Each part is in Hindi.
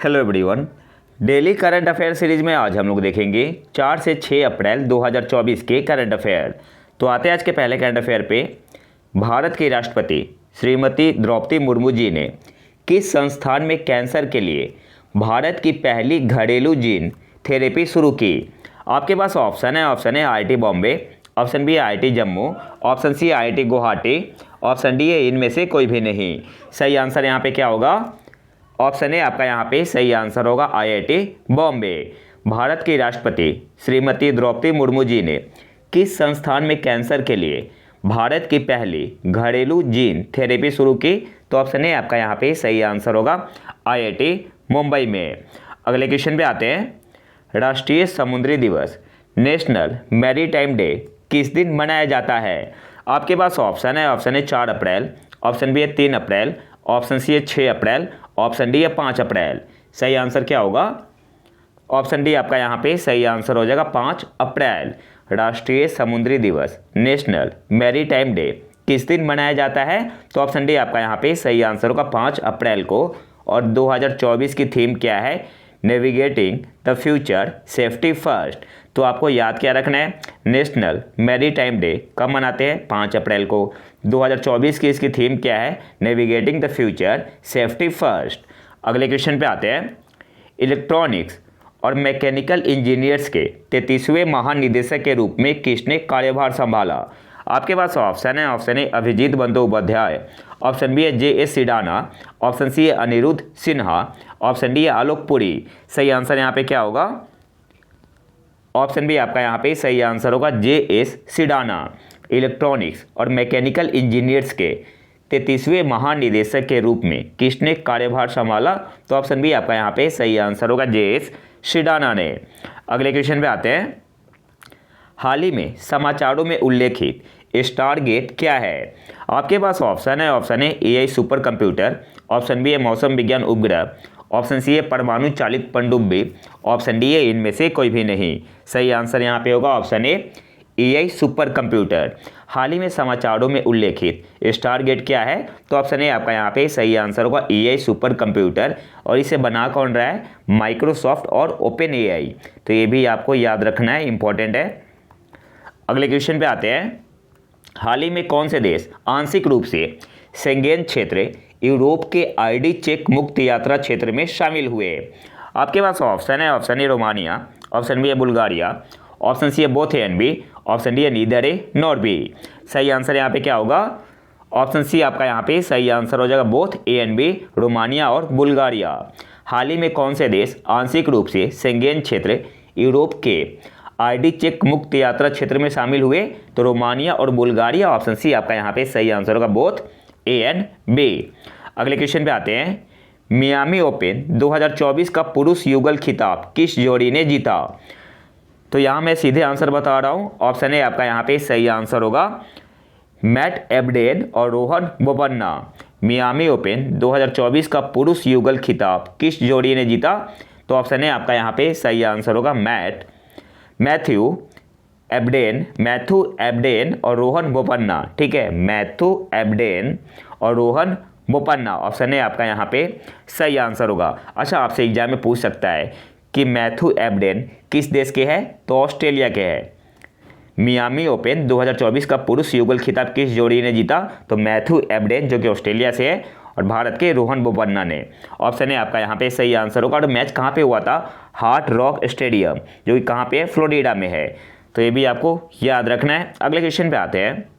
Hello everyone. Daily current affair series में आज हम लोग देखेंगे 4 से 6 अप्रैल 2024 के करंट अफेयर। तो आते हैं आज के पहले करंट अफेयर पे। भारत की राष्ट्रपति श्रीमती द्रौपदी मुर्मू जी ने किस संस्थान में कैंसर के लिए भारत की पहली घरेलू जीन थेरेपी शुरू की? आपके पास ऑप्शन है IIT Bombay, option B IIT Jammu, option C IIT Guwahati, option D है इनमें से कोई भी नहीं। सही आंसर यहाँ पे क्या होगा? ऑप्शन ए आपका यहाँ पे सही आंसर होगा IIT बॉम्बे। भारत की राष्ट्रपति श्रीमती द्रौपदी मुर्मू जी ने किस संस्थान में कैंसर के लिए भारत की पहली घरेलू जीन थेरेपी शुरू की? तो ऑप्शन ए आपका यहाँ पे सही आंसर होगा IIT मुंबई में। अगले क्वेश्चन पे आते हैं। राष्ट्रीय समुद्री दिवस नेशनल मैरीटाइम डे किस दिन मनाया जाता है? आपके पास ऑप्शन है 4 अप्रैल, ऑप्शन बी है 3 अप्रैल, ऑप्शन सी है 6 अप्रैल, ऑप्शन डी है 5 अप्रैल। सही आंसर क्या होगा? ऑप्शन डी आपका यहाँ पे सही आंसर हो जाएगा 5 अप्रैल। राष्ट्रीय समुद्री दिवस नेशनल मैरीटाइम डे किस दिन मनाया जाता है? तो ऑप्शन डी आपका यहाँ पे सही आंसर होगा 5 अप्रैल को। और 2024 की थीम क्या है? Navigating the future safety first. तो आपको याद क्या रखना है? नेशनल मैरीटाइम डे कब मनाते हैं? 5 अप्रैल को। 2024 की इसकी थीम क्या है? Navigating the future safety first. अगले क्वेश्चन पे आते हैं। इलेक्ट्रॉनिक्स और मैकेनिकल इंजीनियर्स के 33वें महानिदेशक के रूप में किसने कार्यभार संभाला? आपके पास ऑप्शन है अभिजीत बंदोपाध्याय, ऑप्शन बी है JS सिडाना, ऑप्शन सी है अनिरुद्ध सिन्हा, ऑप्शन डी है आलोक पुरी। सही आंसर यहाँ पे क्या होगा? ऑप्शन बी आपका यहाँ पे सही आंसर होगा JS सिडाना। इलेक्ट्रॉनिक्स और मैकेनिकल इंजीनियर्स के 33वें महानिदेशक के रूप में किसने कार्यभार संभाला? तो ऑप्शन बी आपका यहाँ पे सही आंसर होगा JS सिडाना ने। अगले क्वेश्चन पे आते हैं। हाल ही में समाचारों में उल्लेखित स्टारगेट क्या है? आपके पास ऑप्शन है AI super computer, option B है मौसम विज्ञान उपग्रह, ऑप्शन सी है परमाणु चालित पनडुब्बी, ऑप्शन डी है इनमें से कोई भी नहीं। सही आंसर यहाँ पे होगा option A AI super computer. हाल ही में समाचारों में उल्लेखित स्टारगेट क्या है? तो ऑप्शन ए आपका यहाँ पे सही आंसर होगा AI सुपर कंप्यूटर। और इसे बना कौन रहा है? माइक्रोसॉफ्ट और OpenAI। तो ये भी आपको याद रखना है, इंपॉर्टेंट है। अगले क्वेश्चन पे आते हैं। हाल ही में कौन से देश आंशिक रूप से शेंगेन क्षेत्र यूरोप के ID चेक मुक्त यात्रा क्षेत्र में शामिल हुए? आपके पास ऑप्शन है रोमानिया, ऑप्शन बी है बुल्गारिया, ऑप्शन सी है both A and B, option D है नीदर ए नॉर बी। सही आंसर यहाँ पे क्या होगा? ऑप्शन सी आपका यहाँ पे सही आंसर हो जाएगा both A and B, Romania और बुल्गारिया। हाल ही में कौन से देश आंशिक रूप से शेंगेन क्षेत्र यूरोप के ID चेक मुक्त यात्रा क्षेत्र में शामिल हुए? तो रोमानिया और बुल्गारिया। ऑप्शन सी आपका यहाँ पे सही आंसर होगा बोथ ए एंड बी। अगले क्वेश्चन पे आते हैं। मियामी ओपन 2024 का पुरुष युगल खिताब किस जोड़ी ने जीता? तो यहाँ मैं सीधे आंसर बता रहा हूँ। ऑप्शन ए आपका यहाँ पे सही आंसर होगा मैट एबडेन और रोहन बोपन्ना। मियामी ओपन 2024 का पुरुष युगल खिताब किस जोड़ी ने जीता? तो ऑप्शन ए आपका यहाँ पे सही आंसर होगा मैथ्यू एबडेन और रोहन बोपन्ना। ठीक है, मैथ्यू एबडेन और रोहन बोपन्ना। ऑप्शन ए आपका यहाँ पे सही आंसर होगा। अच्छा, आपसे एग्जाम में पूछ सकता है कि मैथ्यू एबडेन किस देश के हैं? तो ऑस्ट्रेलिया के हैं। मियामी ओपन 2024 का पुरुष युगल खिताब किस जोड़ी ने जीता? तो मैथ्यू एबडेन जो कि ऑस्ट्रेलिया से है, और भारत के रोहन बोपन्ना ने। ऑप्शन है आपका यहाँ पे सही आंसर होगा। और मैच कहाँ पे हुआ था? हार्ड रॉक स्टेडियम, जो कि कहाँ पे है? फ्लोरिडा में है। तो ये भी आपको याद रखना है। अगले क्वेश्चन पे आते हैं।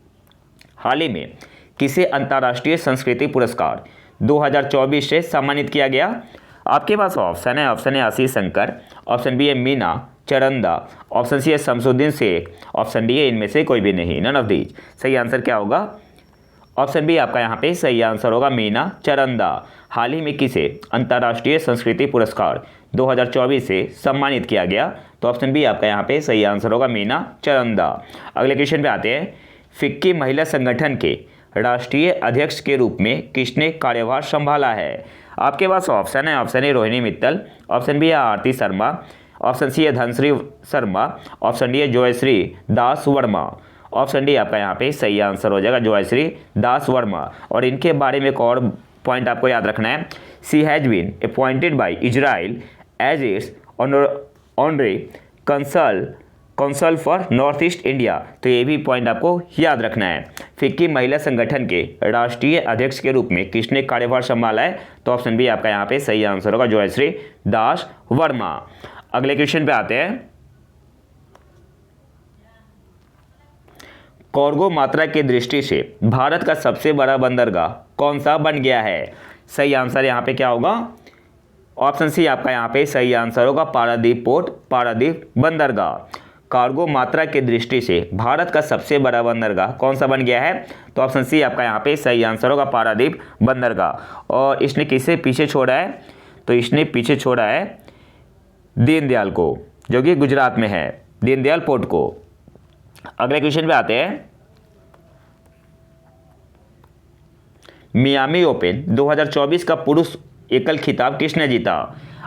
हाल ही में किसे अंतर्राष्ट्रीय संस्कृति पुरस्कार 2024 से सम्मानित किया गया? आपके पास ऑप्शन है आशीष शंकर, ऑप्शन बी है मीना चरंदा, ऑप्शन सी है शमसुद्दीन शेख, ऑप्शन डी है इनमें से कोई भी नहीं, नन ऑफ दीज। सही आंसर क्या होगा? ऑप्शन बी आपका यहाँ पे सही आंसर होगा मीना चरंदा। हाल ही में किसे अंतर्राष्ट्रीय संस्कृति पुरस्कार 2024 से सम्मानित किया गया? तो ऑप्शन बी आपका यहाँ पे सही आंसर होगा मीना चरंदा। अगले क्वेश्चन पे आते हैं। फिक्की महिला संगठन के राष्ट्रीय अध्यक्ष के रूप में किसने कार्यभार संभाला है? आपके पास ऑप्शन है रोहिणी मित्तल, ऑप्शन बी है आरती शर्मा, ऑप्शन सी है धनश्री शर्मा, ऑप्शन डी है जयश्री दास वर्मा। ऑप्शन डी आपका यहाँ पे सही आंसर हो जाएगा जयश्री दास वर्मा। और इनके बारे में एक और पॉइंट आपको याद रखना है। She has been appointed by Israel as its honorary consul for north east India. तो ये भी पॉइंट आपको याद रखना है। फिक्की महिला संगठन के राष्ट्रीय अध्यक्ष के रूप में किसने कार्यभार संभाला है? तो ऑप्शन बी आपका यहाँ पे सही आंसर होगा, जयश्री दास वर्मा। अगले क्वेश्चन पे आते हैं। कार्गो मात्रा की दृष्टि से भारत का सबसे बड़ा बंदरगाह कौन सा बन गया है? सही आंसर यहाँ पे क्या होगा? ऑप्शन सी आपका यहाँ पे सही आंसर होगा, पारादीप पोर्ट, पारादीप बंदरगाह। कार्गो मात्रा की दृष्टि से भारत का सबसे बड़ा बंदरगाह कौन सा बन गया है? तो ऑप्शन सी आपका यहाँ पे सही आंसर होगा, पारादीप बंदरगाह। और इसने किसे पीछे छोड़ा है? तो इसने पीछे छोड़ा है दीनदयाल को, जो कि गुजरात में है, दीनदयाल पोर्ट को। अगले क्वेश्चन पे आते हैं। मियामी ओपन 2024 का पुरुष एकल खिताब किसने जीता?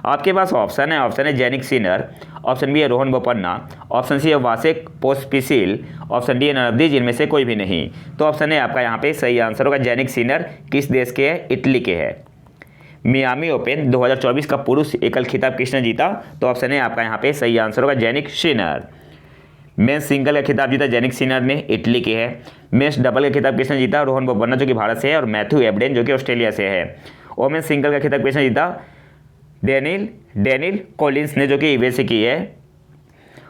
आपके पास ऑप्शन है जेनिक सिनर, ऑप्शन बी है रोहन बोपन्ना, ऑप्शन सी है वासेक पोस्पिसिल, ऑप्शन डी है नवदीप, जिनमें से कोई भी नहीं। तो ऑप्शन है आपका यहाँ पे सही आंसर होगा, जेनिक सिनर। किस देश के है? इटली के है। मियामी ओपन 2024 का पुरुष एकल खिताब किसने जीता? तो ऑप्शन है आपका यहाँ पे सही आंसर होगा, जेनिक सिनर। मेंस सिंगल का खिताब जीता जेनिक सिनर ने, इटली के है। मेंस डबल का खिताब किसने जीता? रोहन बोपन्ना, जो कि भारत से है, और मैथ्यू एबडेन, जो कि ऑस्ट्रेलिया से है। वोमेन सिंगल का खिताब किसने जीता? डेनिल कॉलिंस ने, जो कि यूएसए की है।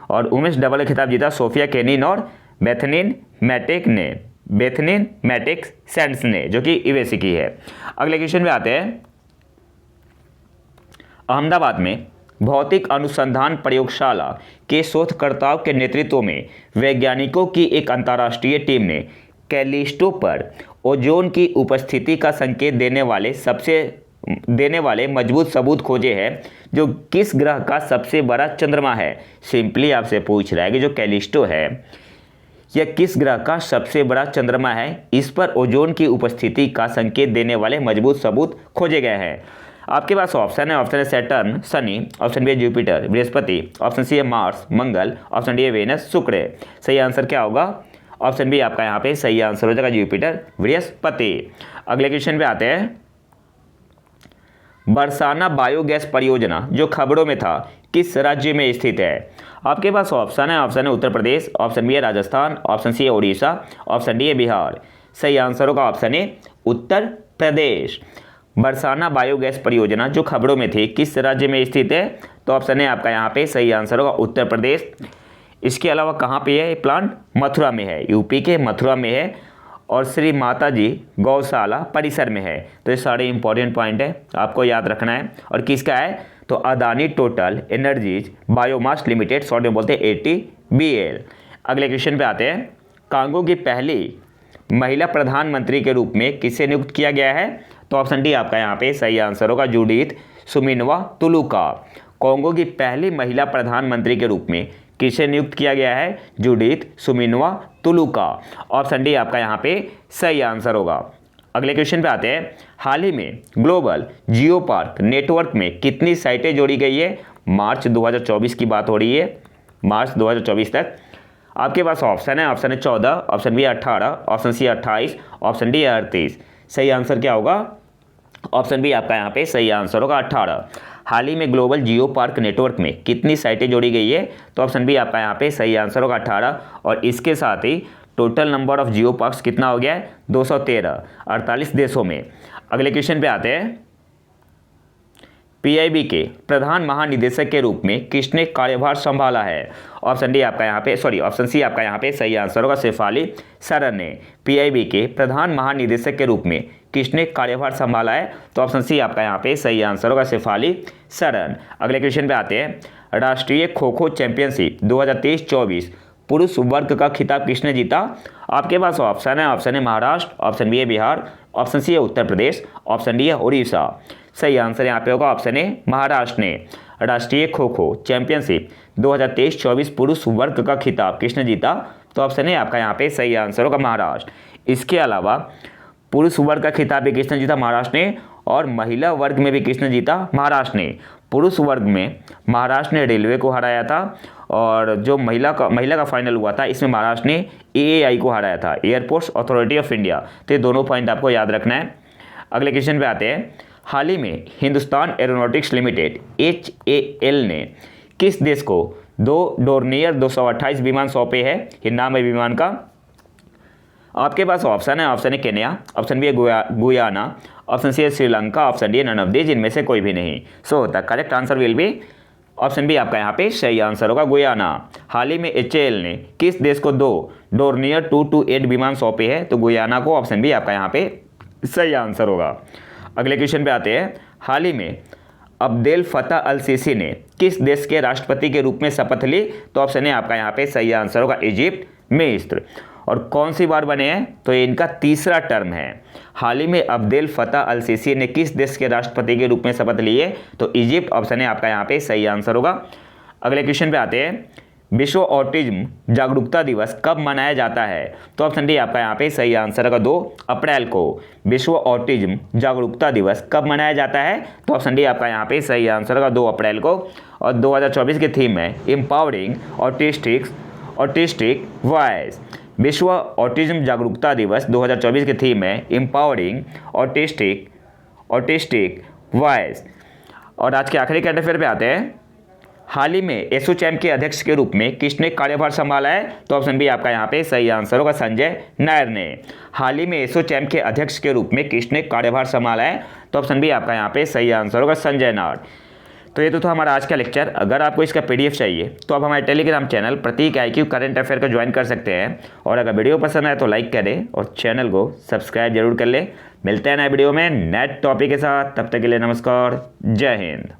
और वुमेन्स डबल का खिताब जीता सोफिया केनिन और बेथनिन मैटिक सैंड्स ने, जो कि यूएसए की है। अगले क्वेश्चन में आते हैं। अहमदाबाद में भौतिक अनुसंधान प्रयोगशाला के शोधकर्ताओं के नेतृत्व में वैज्ञानिकों की एक अंतर्राष्ट्रीय टीम ने कैलिस्टो पर ओजोन की उपस्थिति का संकेत देने वाले मजबूत सबूत खोजे हैं, जो किस ग्रह का सबसे बड़ा चंद्रमा है? सिंपली आपसे पूछ रहा है कि जो कैलिस्टो है यह किस ग्रह का सबसे बड़ा चंद्रमा है? इस पर ओजोन की उपस्थिति का संकेत देने वाले मजबूत सबूत खोजे गए हैं। आपके पास ऑप्शन है सैटर्न शनि, ऑप्शन बी है जुपिटर बृहस्पति, ऑप्शन सी है मार्स मंगल, ऑप्शन डी है वेनस शुक्र। सही आंसर क्या होगा? ऑप्शन बी आपका यहाँ पे सही आंसर हो जाएगा, जुपिटर बृहस्पति। अगले क्वेश्चन पे आते हैं। बरसाना बायोगैस परियोजना जो खबरों में था किस राज्य में स्थित है? आपके पास ऑप्शन है उत्तर प्रदेश, ऑप्शन बी है राजस्थान, ऑप्शन सी है उड़ीसा, ऑप्शन डी है बिहार। सही आंसर होगा ऑप्शन ए उत्तर प्रदेश। बरसाना बायोगैस परियोजना जो खबरों में थी किस राज्य में स्थित है? तो ऑप्शन है आपका यहाँ पे सही आंसर होगा उत्तर प्रदेश। इसके अलावा कहाँ पे है ये प्लांट? मथुरा में है, यूपी के मथुरा में है, और श्री माता जी गौशाला परिसर में है। तो ये सारे इंपॉर्टेंट पॉइंट है, आपको याद रखना है। और किसका है? तो Adani total energies biomass limited, short में बोलते हैं ATBL। अगले क्वेश्चन पे आते हैं। कांगो की पहली महिला प्रधानमंत्री के रूप में किसे नियुक्त किया गया है? तो ऑप्शन डी आपका यहाँ पे सही आंसर होगा, जूडिथ सुमिनवा तुलुका। कांगो की पहली महिला प्रधानमंत्री के रूप में किसे नियुक्त किया गया है? जूडिथ सुमिनवा तुलुका। ऑप्शन डी आपका यहाँ पे सही आंसर होगा। अगले क्वेश्चन पे आते हैं। हाल ही में ग्लोबल जियो पार्क नेटवर्क में कितनी साइटें जोड़ी गई है? मार्च 2024 की बात हो रही है, मार्च 2024 तक। आपके पास ऑप्शन है 14, option B 18, option C 28, option D 38। सही आंसर क्या होगा? ऑप्शन बी आपका यहाँ पे सही आंसर होगा 18। हाल ही में ग्लोबल जियो पार्क नेटवर्क में कितनी साइटें जोड़ी गई है? तो ऑप्शन बी आपका यहाँ पे सही आंसर होगा 18। और इसके साथ ही total number of geo parks कितना हो गया है? 213, 48 देशों में। अगले क्वेश्चन पे आते हैं। PIB के प्रधान महानिदेशक के रूप में किसने कार्यभार संभाला है? ऑप्शन डी आपका यहाँ पे ऑप्शन सी आपका यहाँ पे सही आंसर होगा, शेफाली सरन ने। PIB के प्रधान महानिदेशक के रूप में किसने कार्यभार संभाला है? तो ऑप्शन सी आपका यहाँ पे सही आंसर होगा, शेफाली सरन। अगले क्वेश्चन पे आते हैं। राष्ट्रीय खो खो चैंपियनशिप 2023-24 पुरुष वर्ग का खिताब किसने जीता? आपके पास ऑप्शन है महाराष्ट्र, ऑप्शन बी है बिहार, ऑप्शन सी है उत्तर प्रदेश, ऑप्शन डी है उड़ीसा। सही आंसर यहाँ पे होगा ऑप्शन ए महाराष्ट्र ने। राष्ट्रीय खो खो चैंपियनशिप 2023-24 पुरुष वर्ग का खिताब किसने जीता? तो ऑप्शन ए आपका यहाँ पे सही आंसर होगा, महाराष्ट्र। इसके अलावा पुरुष वर्ग का खिताब भी किसने जीता? महाराष्ट्र ने। और महिला वर्ग में भी किसने जीता? महाराष्ट्र ने। पुरुष वर्ग में महाराष्ट्र ने रेलवे को हराया था, और जो महिला का फाइनल हुआ था इसमें महाराष्ट्र ने AAI को हराया था, एयरपोर्ट्स अथॉरिटी ऑफ इंडिया। तो ये दोनों पॉइंट आपको याद रखना है। अगले क्वेश्चन पे आते हैं। हाल ही में हिंदुस्तान एरोनॉटिक्स लिमिटेड HAL ने किस देश को 2 डोर्नियर 228 विमान सौंपे हैं? ये नाम है विमान का। आपके पास ऑप्शन है, option A Kenya, option B है गुयाना, ऑप्शन सी है श्रीलंका, ऑप्शन डी है नन ऑफ दीज, इनमें से कोई भी नहीं। So the correct answer will be option B आपका यहाँ पे सही आंसर होगा, गुयाना। हाल ही में HAL ने किस देश को 2 डोर्नियर 228 विमान सौंपे हैं? तो गुयाना को, ऑप्शन बी आपका यहाँ पे सही आंसर होगा। अगले क्वेश्चन पे आते हैं। हाल ही में अब्देल फतह अल सीसी ने किस देश के राष्ट्रपति के रूप में शपथ ली? तो ऑप्शन ए आपका यहाँ पे सही आंसर होगा, इजिप्ट, मिस्र। और कौन सी बार बने हैं? तो ये इनका तीसरा टर्म है। हाल ही में अब्देल फतह अल सीसी ने किस देश के राष्ट्रपति के रूप में शपथ ली है? तो इजिप्ट, ऑप्शन ए आपका यहाँ पे सही आंसर होगा। अगले क्वेश्चन पे आते हैं। विश्व ऑटिज्म जागरूकता दिवस कब मनाया जाता है? तो ऑप्शन डी आपका यहाँ पे सही आंसर होगा, 2 अप्रैल को। विश्व ऑटिज्म जागरूकता दिवस कब मनाया जाता है? तो ऑप्शन डी आपका यहाँ पे सही आंसर होगा, 2 अप्रैल को। और 2024 की थीम है एम्पावरिंग ऑटिस्टिक वॉइस। विश्व ऑटिज्म जागरूकता दिवस 2024 की थीम है एम्पावरिंग ऑटिस्टिक वॉइस। और आज के आखिरी करंट अफेयर पे आते हैं। हाल ही में एसोचैम के अध्यक्ष के रूप में किसने कार्यभार संभाला है? तो ऑप्शन बी आपका यहाँ पे सही आंसर होगा, संजय नायर ने। हाल ही में एसोचैम के अध्यक्ष के रूप में किसने कार्यभार संभाला है? तो ऑप्शन बी आपका यहाँ पे सही आंसर होगा, संजय नायर। तो ये तो था हमारा आज का लेक्चर। अगर आपको इसका PDF चाहिए तो आप हमारे टेलीग्राम चैनल प्रतीक IQ करंट अफेयर को ज्वाइन कर सकते हैं। और अगर वीडियो पसंद आए तो लाइक करें और चैनल को सब्सक्राइब जरूर कर लें। मिलते हैं नए वीडियो में नए टॉपिक के साथ, तब तक के लिए नमस्कार, जय हिंद।